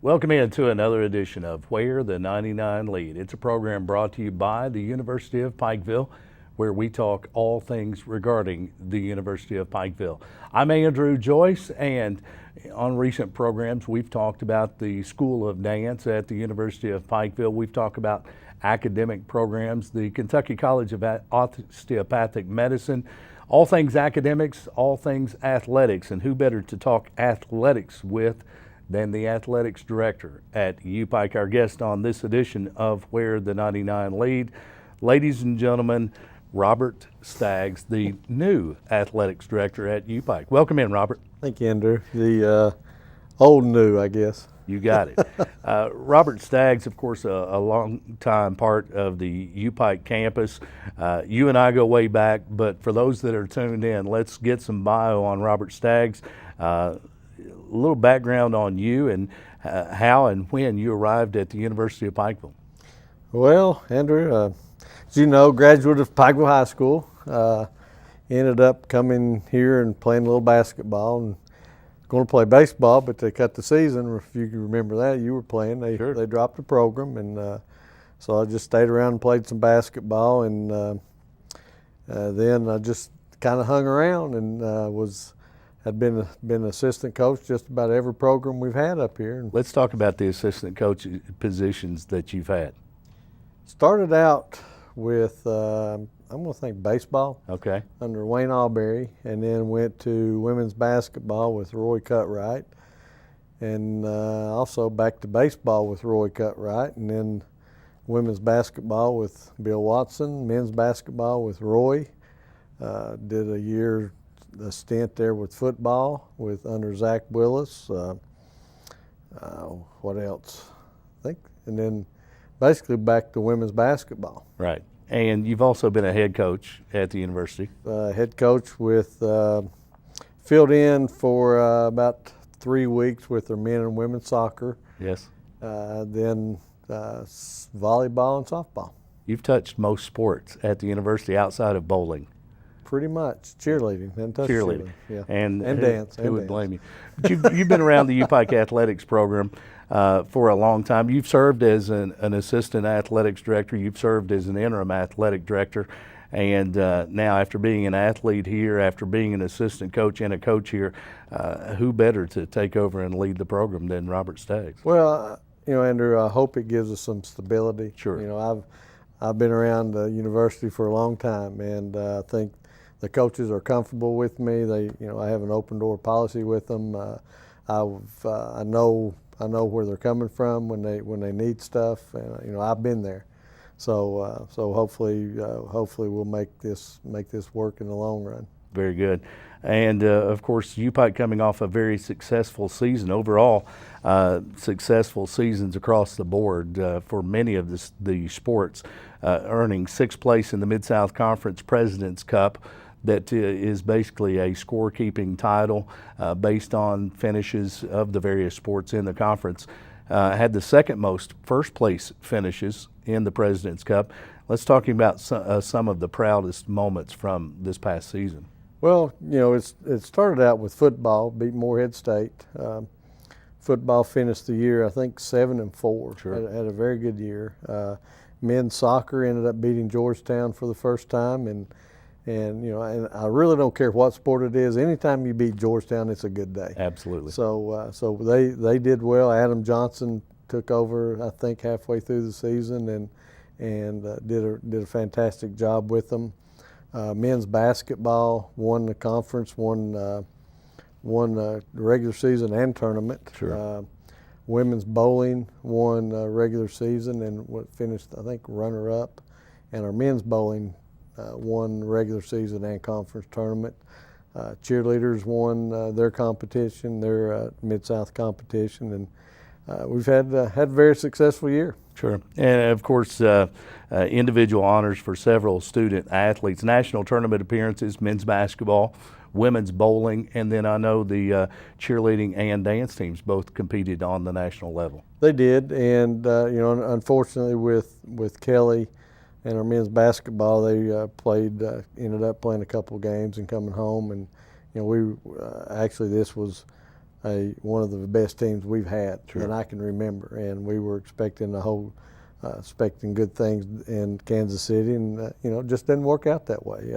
Welcome into another edition of Where the 99 Lead. It's a program brought to you by the University of Pikeville, where we talk all things regarding the University of Pikeville. I'm Andrew Joyce, and on recent programs, we've talked about the School of Dance at the University of Pikeville. We've talked about academic programs, the Kentucky College of Osteopathic Medicine, all things academics, all things athletics, and who better to talk athletics with than the athletics director at UPike, our guest on this edition of Where the 99 Lead. Ladies and gentlemen, Robert Staggs, the new athletics director at UPike. Welcome in, Robert. Thank you, Andrew. The old new, I guess. You got it. Robert Staggs, of course, a long-time part of the UPike campus. You and I go way back, but for those that are tuned in, let's get some bio on Robert Staggs. A little background on you and how and when you arrived at the University of Pikeville. Well, Andrew, as you know, graduate of Pikeville High School. Ended up coming here and playing a little basketball and going to play baseball, but they cut the season. If you can remember that, you were playing. They dropped the program, and so I just stayed around and played some basketball, and then I just kind of hung around and had been assistant coach just about every program we've had up here. Let's talk about the assistant coach positions that you've had. Started out with, I'm going to think baseball. Okay. Under Wayne Alberry, and then went to women's basketball with Roy Cutright, and also back to baseball with Roy Cutright, and then women's basketball with Bill Watson, men's basketball with Roy. Did a stint there with football under Zach Willis. What else? I think, and then basically back to women's basketball. Right. And you've also been a head coach at the university. Head coach with filled in for about 3 weeks with their men and women's soccer. Yes. Then volleyball and softball. You've touched most sports at the university outside of bowling. Pretty much cheerleading and cheerleading, yeah, and dance. Who would blame you? But you've been around the UPike athletics program for a long time. You've served as an assistant athletics director. You've served as an interim athletic director, and now after being an athlete here, after being an assistant coach and a coach here, who better to take over and lead the program than Robert Staggs? Well, Andrew, I hope it gives us some stability. Sure. I've been around the university for a long time, and I think the coaches are comfortable with me. I have an open door policy with them. I know where they're coming from when they need stuff, and I've been there. So hopefully we'll make this work in the long run. Very good. And of course, UPike coming off a very successful season overall, successful seasons across the board for many of the sports, earning 6th place in the Mid-South Conference President's Cup. That is basically a scorekeeping title based on finishes of the various sports in the conference. Had the second most first place finishes in the President's Cup. Let's talk about some of the proudest moments from this past season. Well, it started out with football, beat Morehead State. Football finished the year, I think, 7-4. Sure. Had a very good year. Men's soccer ended up beating Georgetown for the first time, and I really don't care what sport it is. Anytime you beat Georgetown, it's a good day. Absolutely. So they did well. Adam Johnson took over, I think, halfway through the season, and did a fantastic job with them. Men's basketball won the conference, won the regular season and tournament. Sure. Women's bowling won regular season and finished, I think, runner-up, and our men's bowling won regular season and conference tournament. Cheerleaders won their competition, their Mid-South competition, and we've had a very successful year. Sure. And of course, individual honors for several student athletes, national tournament appearances, men's basketball, women's bowling, and then I know the cheerleading and dance teams both competed on the national level. They did, and unfortunately with Kelly and our men's basketball, they ended up playing a couple of games and coming home, and we actually this was one of the best teams we've had Sure. that I can remember, and we were expecting expecting good things in Kansas City, and it just didn't work out that way.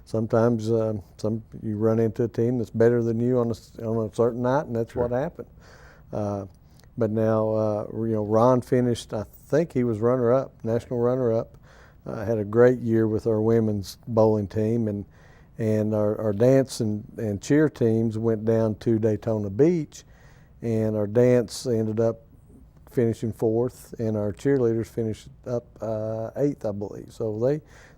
Sometimes you run into a team that's better than you on a certain night, and that's Sure. what happened. But now, Ron finished. I think he was runner-up, national runner-up. Had a great year with our women's bowling team, and our dance and cheer teams went down to Daytona Beach, and our dance ended up finishing 4th, and our cheerleaders finished up 8th, I believe. So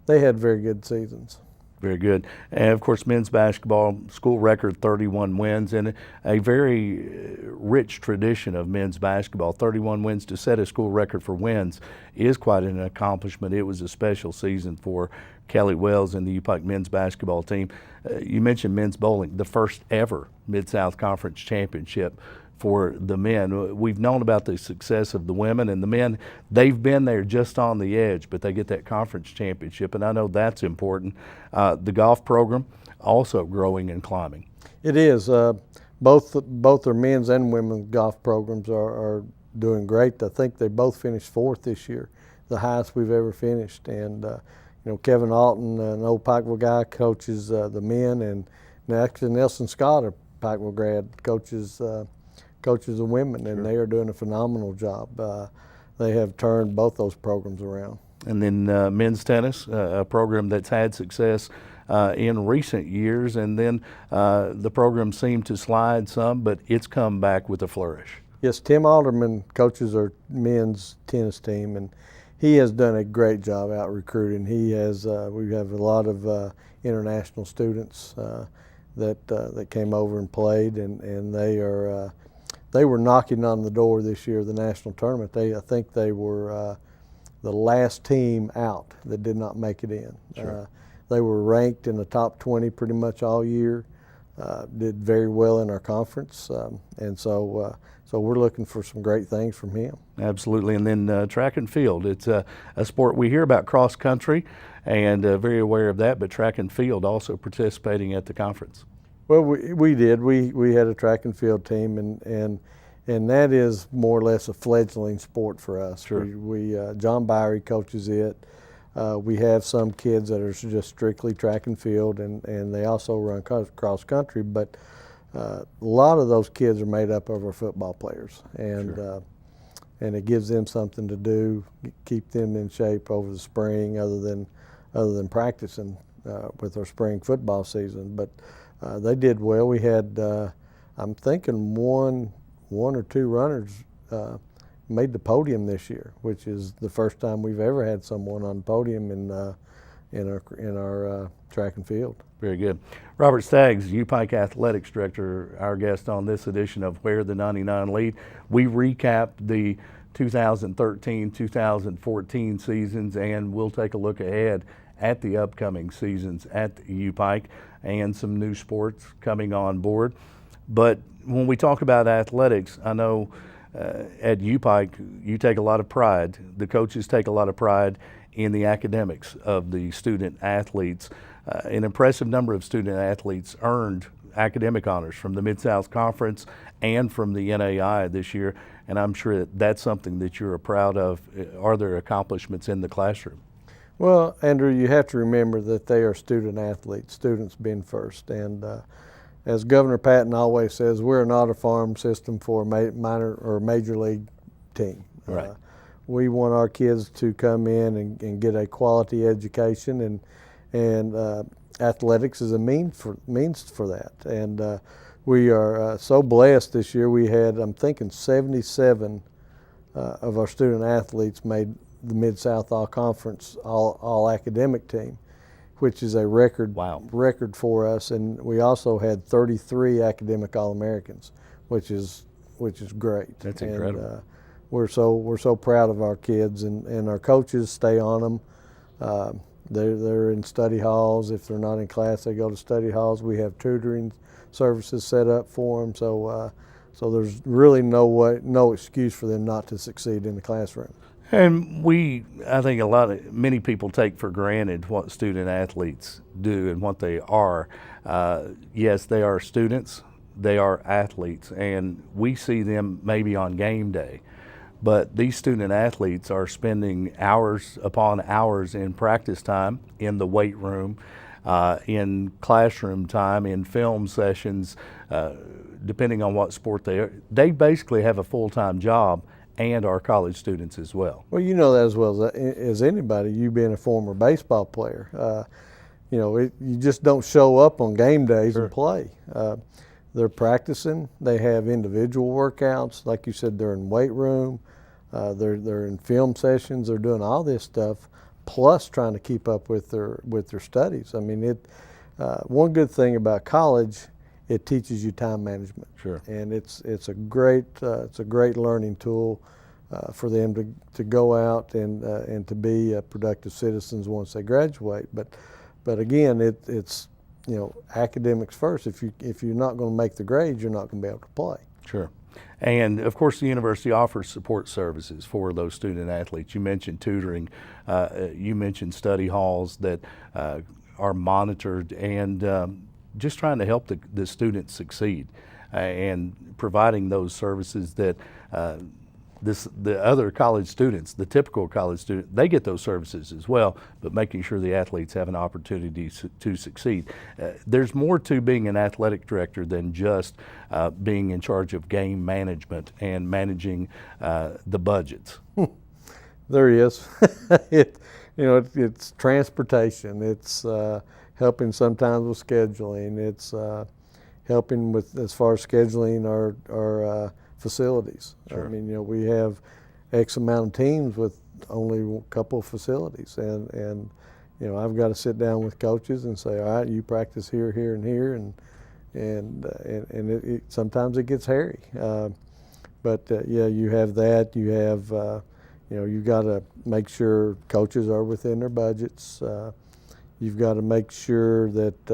they had very good seasons. Very good. And of course, men's basketball, school record 31 wins, and a very rich tradition of men's basketball. 31 wins to set a school record for wins is quite an accomplishment. It was a special season for Kelly Wells and the U-Pike men's basketball team. You mentioned men's bowling, the first ever Mid-South Conference championship for the men. We've known about the success of the women, and the men, they've been there just on the edge, but they get that conference championship, and I know that's important. The golf program also growing and climbing. It is. Both our men's and women's golf programs are doing great. I think they both finished 4th this year, the highest we've ever finished. And Kevin Alton, an old Pikeville guy, coaches the men, and actually Nelson Scott, a Pikeville grad, coaches the women, and they are doing a phenomenal job. They have turned both those programs around. And then men's tennis, a program that's had success in recent years, and then the program seemed to slide some, but it's come back with a flourish. Yes, Tim Alderman coaches our men's tennis team, and he has done a great job out recruiting. We have a lot of international students that came over and played, and they were knocking on the door this year of the national tournament. I think they were the last team out that did not make it in. Sure. They were ranked in the top 20 pretty much all year. Did very well in our conference, and so we're looking for some great things from him. Absolutely. And then track and field. It's a sport we hear about cross country, and very aware of that, but track and field also participating at the conference. Well, we did. We had a track and field team, and that is more or less a fledgling sport for us. Sure. John Byrie coaches it. We have some kids that are just strictly track and field, and they also run cross country, but a lot of those kids are made up of our football players, and Sure. And it gives them something to do, keep them in shape over the spring, other than practicing with our spring football season. But they did well. We had, I'm thinking, one or two runners made the podium this year, which is the first time we've ever had someone on the podium in our track and field. Very good. Robert Staggs, U-Pike Athletics Director, our guest on this edition of Where the 99 Lead. We recapped the 2013-2014 seasons, and we'll take a look ahead at the upcoming seasons at U-Pike and some new sports coming on board. But when we talk about athletics, I know at U-Pike you take a lot of pride, the coaches take a lot of pride in the academics of the student athletes. An impressive number of student athletes earned academic honors from the Mid-South Conference and from the NAI this year, and I'm sure that's something that you're proud of. Are there accomplishments in the classroom? Well, Andrew, you have to remember that they are student athletes, students being first. And as Governor Patton always says, we're not a farm system for a minor or major league team. Right. We want our kids to come in and get a quality education, and athletics is a means for that. And we are so blessed this year. We had, I'm thinking, 77 of our student athletes made the Mid-South All-Conference all academic team, which is a record. Wow. Record for us. And we also had 33 academic All-Americans, which is great. That's incredible. And, we're so proud of our kids, and our coaches stay on them. They're in study halls. If they're not in class, they go to study halls. We have tutoring services set up for them. So there's really no excuse for them not to succeed in the classroom. And I think many people take for granted what student athletes do and what they are. Yes, they are students. they are athletes, and we see them maybe on game day. But these student athletes are spending hours upon hours in practice time, in the weight room, in classroom time, in film sessions, depending on what sport they are. They basically have a full-time job and are college students as well. Well, you know that as well as anybody, you being a former baseball player. You just don't show up on game days and play. They're practicing. They have individual workouts. Like you said, they're in weight room. They're in film sessions. They're doing all this stuff, plus trying to keep up with their studies. I mean, one good thing about college, it teaches you time management. Sure. And it's a great learning tool for them to go out and to be productive citizens once they graduate. But again, it's academics first. If you're not going to make the grades, you're not going to be able to play. Sure. And of course, the university offers support services for those student athletes. You mentioned tutoring. You mentioned study halls that are monitored, and just trying to help the students succeed, and providing those services that the other college students, the typical college student, they get those services as well, but making sure the athletes have an opportunity to succeed. There's more to being an athletic director than just being in charge of game management and managing the budgets. There is. It's transportation. It's helping sometimes with scheduling. It's helping with as far as scheduling our facilities. Sure. I mean, we have X amount of teams with only a couple of facilities, and I've got to sit down with coaches and say, all right, you practice here, here, and here, and sometimes it gets hairy. But you have that. You have you got to make sure coaches are within their budgets. You've got to make sure that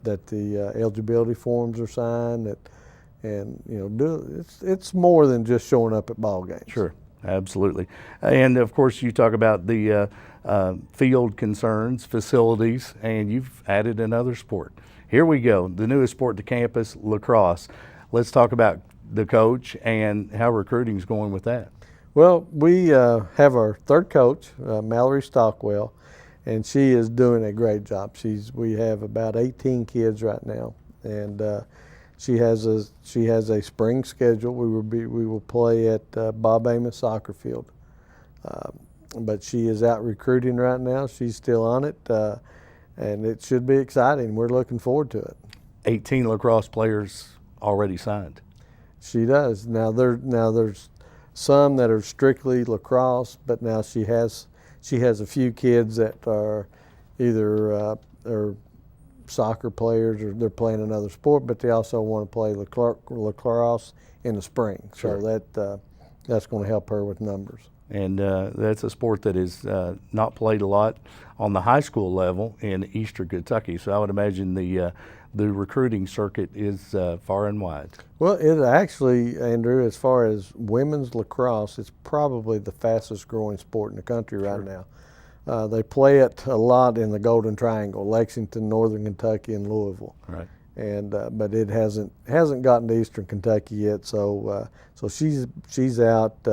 the eligibility forms are signed. And it's more than just showing up at ball games. Sure, absolutely. And of course, you talk about the field concerns, facilities, and you've added another sport. Here we go, the newest sport to campus, lacrosse. Let's talk about the coach and how recruiting is going with that. Well, we have our third coach, Mallory Stockwell, and she is doing a great job. We have about 18 kids right now, and she has a spring schedule. We will play at Bob Amos Soccer Field, but she is out recruiting right now. She's still on it, and it should be exciting. We're looking forward to it. 18 lacrosse players already signed. She does. Now there's some that are strictly lacrosse, but now she has a few kids that are either soccer players or they're playing another sport, but they also want to play lacrosse in the spring. Sure. So that's going to help her with numbers. And that's a sport that is not played a lot on the high school level in Eastern Kentucky. So I would imagine the recruiting circuit is far and wide. Well, it actually, Andrew, as far as women's lacrosse, it's probably the fastest growing sport in the country right now. They play it a lot in the Golden Triangle, Lexington, Northern Kentucky, and Louisville. Right. And but it hasn't gotten to Eastern Kentucky yet. So she's out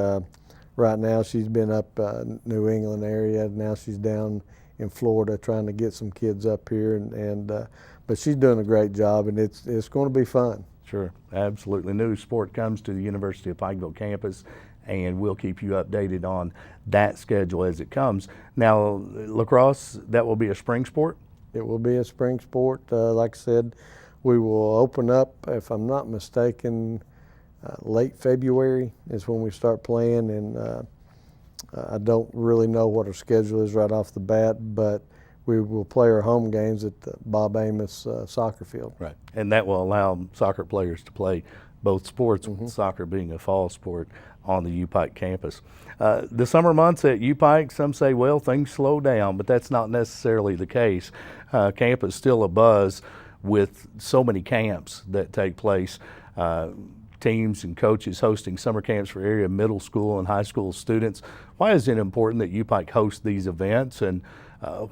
right now. She's been up New England area. Now she's down in Florida trying to get some kids up here. But she's doing a great job, and it's going to be fun. Sure, absolutely. New sport comes to the University of Pikeville campus, and we'll keep you updated on that schedule as it comes. Now, lacrosse, that will be a spring sport? It will be a spring sport. Like I said, we will open up, if I'm not mistaken, late February is when we start playing, and I don't really know what our schedule is right off the bat, but we will play our home games at the Bob Amos soccer field. Right, and that will allow soccer players to play both sports, with soccer being a fall sport on the U-Pike campus. The summer months at U-Pike, some say, well, things slow down, but that's not necessarily the case. Camp is still abuzz with so many camps that take place. Teams and coaches hosting summer camps for area middle school and high school students. Why is it important that U-Pike hosts these events, and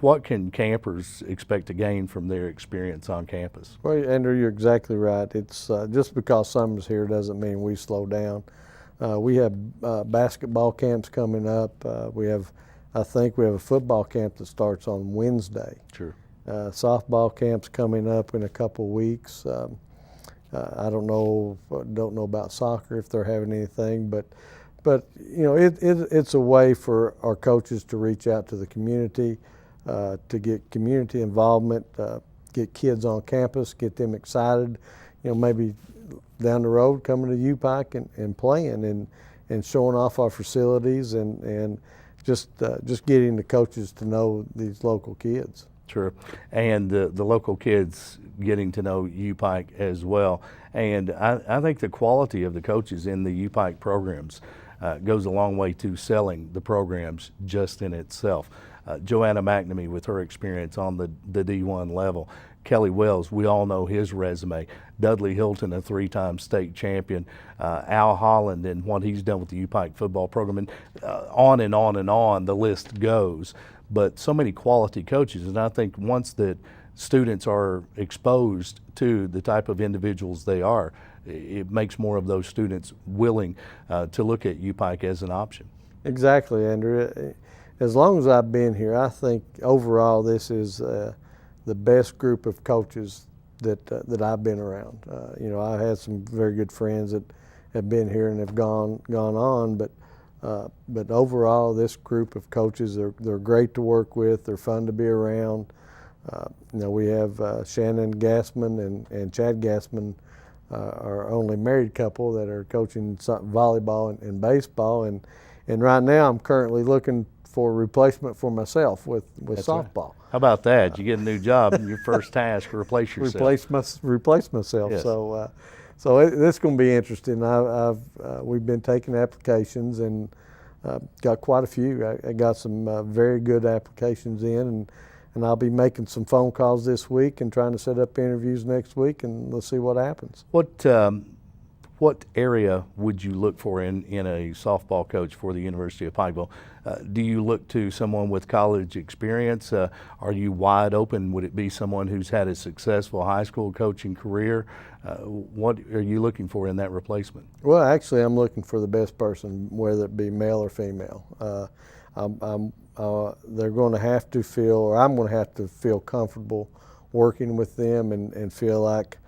What can campers expect to gain from their experience on campus? Well, Andrew, you're exactly right. It's just because summer's here doesn't mean we slow down. We have basketball camps coming up. I think we have a football camp that starts on Wednesday. Sure. Softball camp's coming up in a couple weeks. I don't know about soccer if they're having anything, but you know it's a way for our coaches to reach out to the community, to get community involvement, get kids on campus, get them excited. You know, maybe down the road coming to UPike and playing and showing off our facilities and just getting the coaches to know these local kids. Sure, and the local kids getting to know UPike as well. And I think the quality of the coaches in the UPike programs goes a long way to selling the programs just in itself. Joanna McNamee with her experience on the D1 level. Kelly Wells, we all know his resume. Dudley Hilton, a 3-time state champion. Al Holland and what he's done with the UPike football program. And on and on and on the list goes. But so many quality coaches, and I think once that students are exposed to the type of individuals they are, it makes more of those students willing to look at UPike as an option. Exactly, Andrew. As long as I've been here, I think overall this is the best group of coaches that I've been around. You know, I had some very good friends that have been here and have gone on, but overall, this group of coaches, they're great to work with. They're fun to be around. You know, we have Shannon Gassman and Chad Gassman, our only married couple that are coaching volleyball and baseball. And right now, I'm currently looking for a replacement for myself with softball. Right. How about that? You get a new job and your first task, replace yourself. Replace myself. Yes. So this is going to be interesting. We've been taking applications and got quite a few. I got some very good applications in, and I'll be making some phone calls this week and trying to set up interviews next week, and let's see what happens. What area would you look for in a softball coach for the University of Pikeville? Do you look to someone with college experience? Are you wide open? Would it be someone who's had a successful high school coaching career? What are you looking for in that replacement? Well, actually, I'm looking for the best person, whether it be male or female. They're going to have to feel, or I'm going to have to feel comfortable working with them and feel like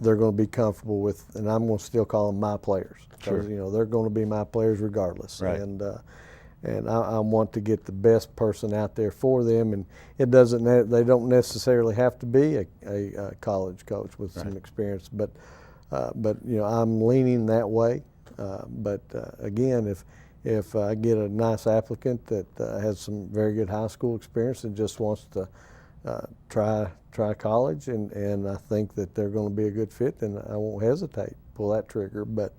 they're going to be comfortable with, and I'm going to still call them my players. Sure. You know, they're going to be my players regardless. Right. And I want to get the best person out there for them, and they don't necessarily have to be a college coach with some experience, but you know, I'm leaning that way. Again, if I get a nice applicant that has some very good high school experience and just wants to try college, and I think that they're going to be a good fit, then I won't hesitate, pull that trigger. But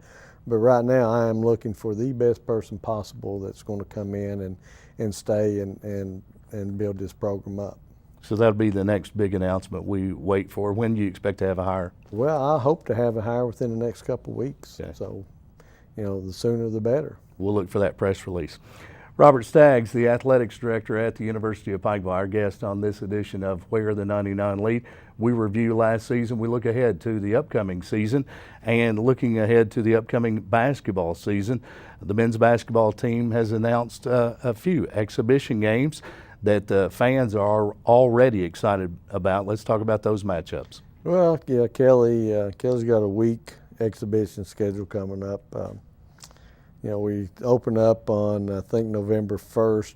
right now, I am looking for the best person possible that's going to come in and stay and build this program up. So that'll be the next big announcement we wait for. When do you expect to have a hire? Well, I hope to have a hire within the next couple of weeks. Okay. So, you know, the sooner the better. We'll look for that press release. Robert Staggs, the athletics director at the University of Pikeville, our guest on this edition of Where the 99 Lead. We review last season. We look ahead to the upcoming season and looking ahead to the upcoming basketball season. The men's basketball team has announced a few exhibition games that fans are already excited about. Let's talk about those matchups. Well, yeah, Kelly's got a week exhibition schedule coming up. You know, we open up on, I think, November 1st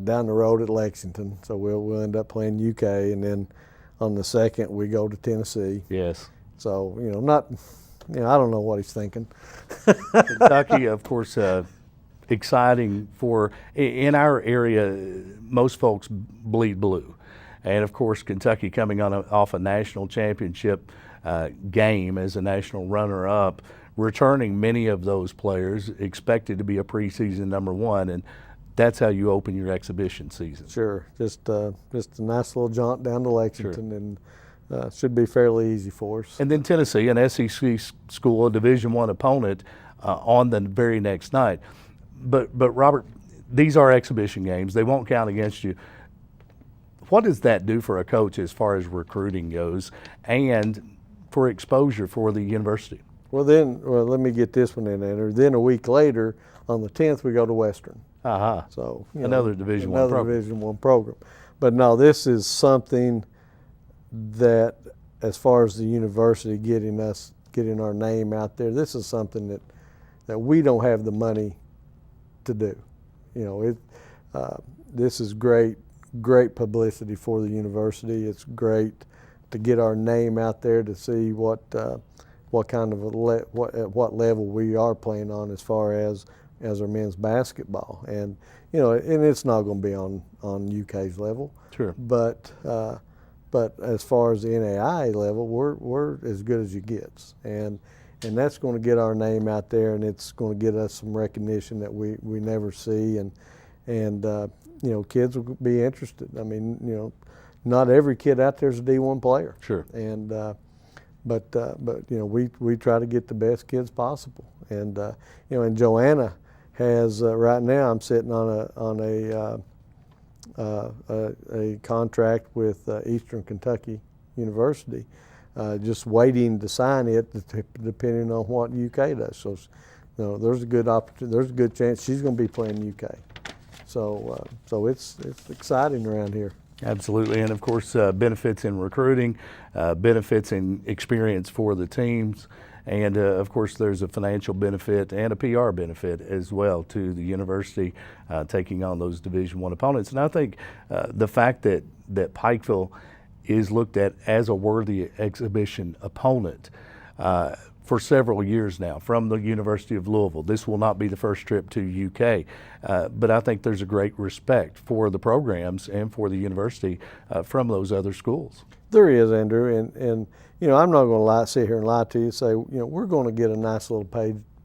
down the road at Lexington. So we'll end up playing UK, and then on the 2nd we go to Tennessee. Yes. So, you know, I don't know what he's thinking. Kentucky, of course, exciting for, in our area, most folks bleed blue. And of course, Kentucky coming off a national championship game as a national runner-up, returning many of those players, expected to be a preseason number one, and that's how you open your exhibition season. Sure, just a nice little jaunt down to Lexington, and should be fairly easy for us. And then Tennessee, an SEC school, a Division I opponent, on the very next night. But Robert, these are exhibition games. They won't count against you. What does that do for a coach as far as recruiting goes and for exposure for the university? Well, let me get this one in there. Then a week later, on the 10th, we go to Western. Uh-huh. So another Division I program. Another Division I program. But no, this is something that, as far as the university getting our name out there, this is something that we don't have the money to do. This is great publicity for the university. It's great to get our name out there, to see what kind of at what level we are playing on as far as our men's basketball, and and it's not going to be on UK's level. Sure. But as far as the NAIA level, we're as good as it gets, and that's going to get our name out there, and it's going to get us some recognition that we never see, and kids will be interested. I mean, not every kid out there is a D1 player. Sure. And but we try to get the best kids possible, and and Joanna has right now. I'm sitting on a contract with Eastern Kentucky University, just waiting to sign it, depending on what UK does. So, there's a good opportunity. There's a good chance she's going to be playing UK. So it's exciting around here. Absolutely, and of course, benefits in recruiting, benefits in experience for the teams, and of course, there's a financial benefit and a PR benefit as well to the university taking on those Division I opponents. And I think the fact that Pikeville is looked at as a worthy exhibition opponent for several years now from the University of Louisville. This will not be the first trip to UK, but I think there's a great respect for the programs and for the university from those other schools. There is, Andrew, and I'm not going to sit here and lie to you and say we're going to get a nice little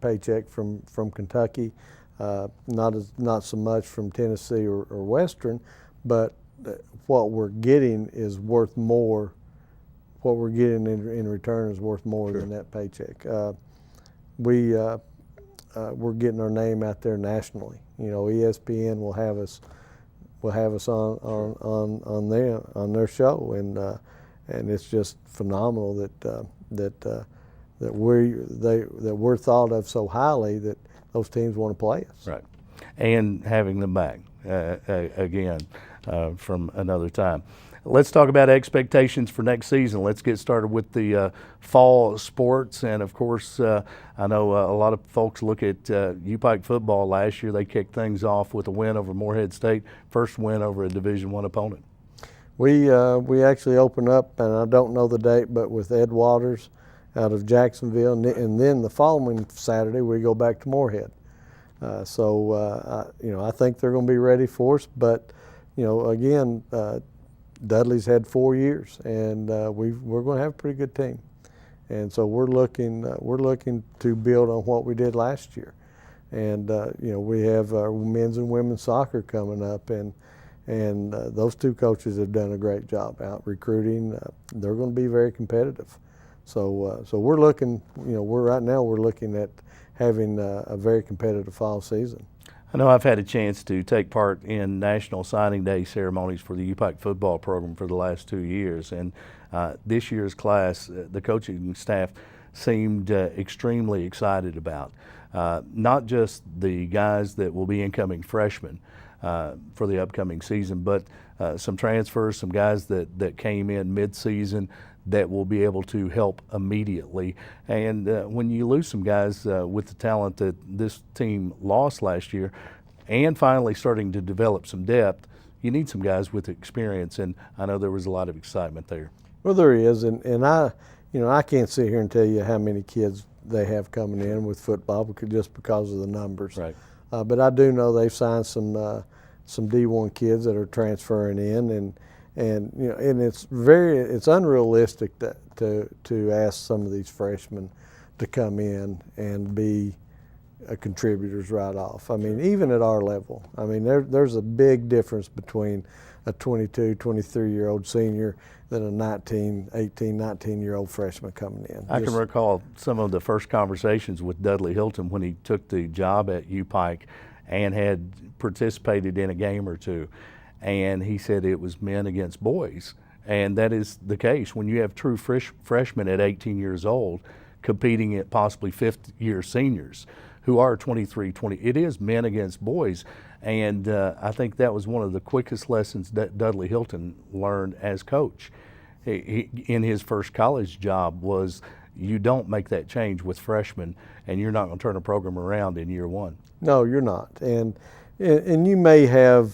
paycheck from Kentucky, not so much from Tennessee or Western, but what we're getting is worth more. What we're getting in return is worth more Sure. than that paycheck. We're getting our name out there nationally. ESPN will have us on their show, and it's just phenomenal that we're thought of so highly that those teams want to play us. Right, and having them back again from another time. Let's talk about expectations for next season. Let's get started with the fall sports. And of course, I know a lot of folks look at UPike football last year. They kicked things off with a win over Morehead State, first win over a Division I opponent. We actually opened up, and I don't know the date, but with Ed Waters out of Jacksonville, and then the following Saturday we go back to Morehead. I think they're going to be ready for us. But again, Dudley's had 4 years, and we're going to have a pretty good team, and so we're looking to build on what we did last year, and we have our men's and women's soccer coming up, and those two coaches have done a great job out recruiting. They're going to be very competitive, so we're looking, we're looking at having a very competitive fall season. I know I've had a chance to take part in National Signing Day ceremonies for the UPike football program for the last 2 years, and this year's class, the coaching staff seemed extremely excited about. Not just the guys that will be incoming freshmen for the upcoming season, but some transfers, some guys that came in mid-season that will be able to help immediately. And when you lose some guys with the talent that this team lost last year, and finally starting to develop some depth, you need some guys with experience, and I know there was a lot of excitement there. Well, there is, and I can't sit here and tell you how many kids they have coming in with football just because of the numbers. Right. But I do know they've signed some D1 kids that are transferring in, and it's unrealistic to ask some of these freshmen to come in and be contributors right off. I mean, even at our level, I mean, there's a big difference between a 22, 23-year-old senior than a 18, 19-year-old freshman coming in. I can recall some of the first conversations with Dudley Hilton when he took the job at UPike, and had participated in a game or two. And he said it was men against boys. And that is the case. When you have true freshmen at 18 years old competing at possibly fifth-year seniors who are 23, 20, it is men against boys. And I think that was one of the quickest lessons that Dudley Hilton learned as coach. In his first college job was you don't make that change with freshmen, and you're not going to turn a program around in year one. No, you're not. And you may have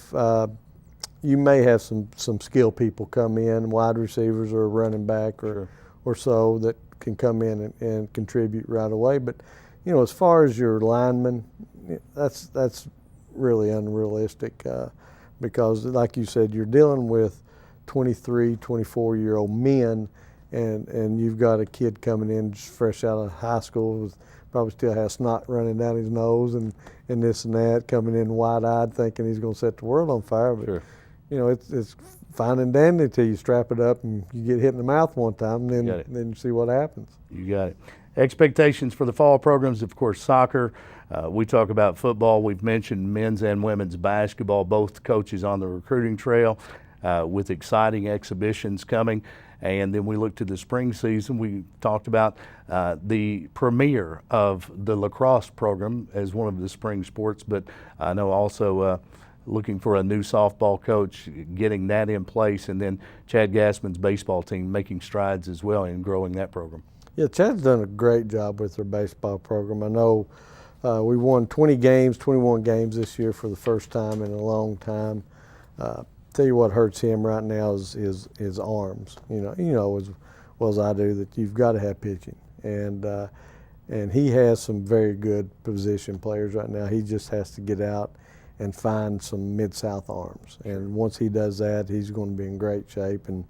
some skill people come in, wide receivers or a running back or so that can come in and contribute right away. But as far as your linemen, that's really unrealistic because, like you said, you're dealing with 23, 24-year-old men, and you've got a kid coming in just fresh out of high school with probably still has snot running down his nose and this and that, coming in wide-eyed thinking he's going to set the world on fire. But, Sure. It's fine and dandy till you strap it up and you get hit in the mouth one time, and then you see what happens. You got it. Expectations for the fall programs, of course, soccer. We talk about football. We've mentioned men's and women's basketball, both coaches on the recruiting trail with exciting exhibitions coming. And then we look to the spring season. We talked about the premiere of the lacrosse program as one of the spring sports, but I know also looking for a new softball coach, getting that in place, and then Chad Gassman's baseball team making strides as well in growing that program. Yeah, Chad's done a great job with their baseball program. I know we won 21 games this year for the first time in a long time. Tell you what hurts him right now is his arms. You know as well as I do that you've got to have pitching, and he has some very good position players right now. He just has to get out and find some Mid-South arms, and once he does that, he's going to be in great shape. And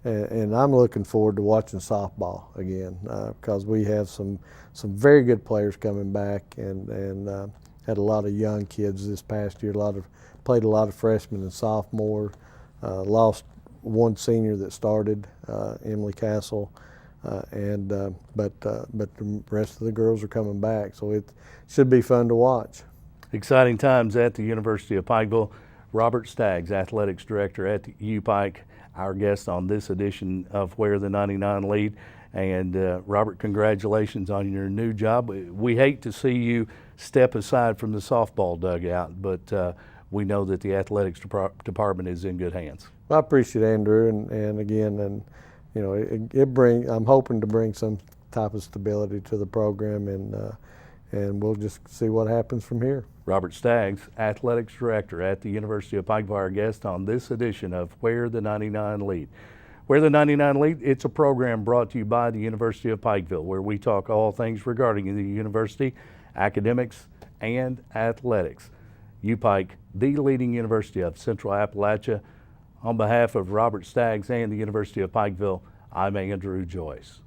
I'm looking forward to watching softball again because we have some very good players coming back, and had a lot of young kids this past year. Played a lot of freshmen and sophomore. Lost one senior that started, Emily Castle, but the rest of the girls are coming back, so it should be fun to watch. Exciting times at the University of Pikeville. Robert Staggs, Athletics Director at the U-Pike, our guest on this edition of Where the 99 Lead. And Robert, congratulations on your new job. We hate to see you step aside from the softball dugout, but we know that the athletics department is in good hands. Well, I appreciate Andrew, and again, I'm hoping to bring some type of stability to the program, and we'll just see what happens from here. Robert Staggs, Athletics Director at the University of Pikeville, our guest on this edition of Where the 99 Lead. Where the 99 Lead, it's a program brought to you by the University of Pikeville, where we talk all things regarding the university, academics, and athletics. U-Pike, the leading university of Central Appalachia. On behalf of Robert Staggs and the University of Pikeville, I'm Andrew Joyce.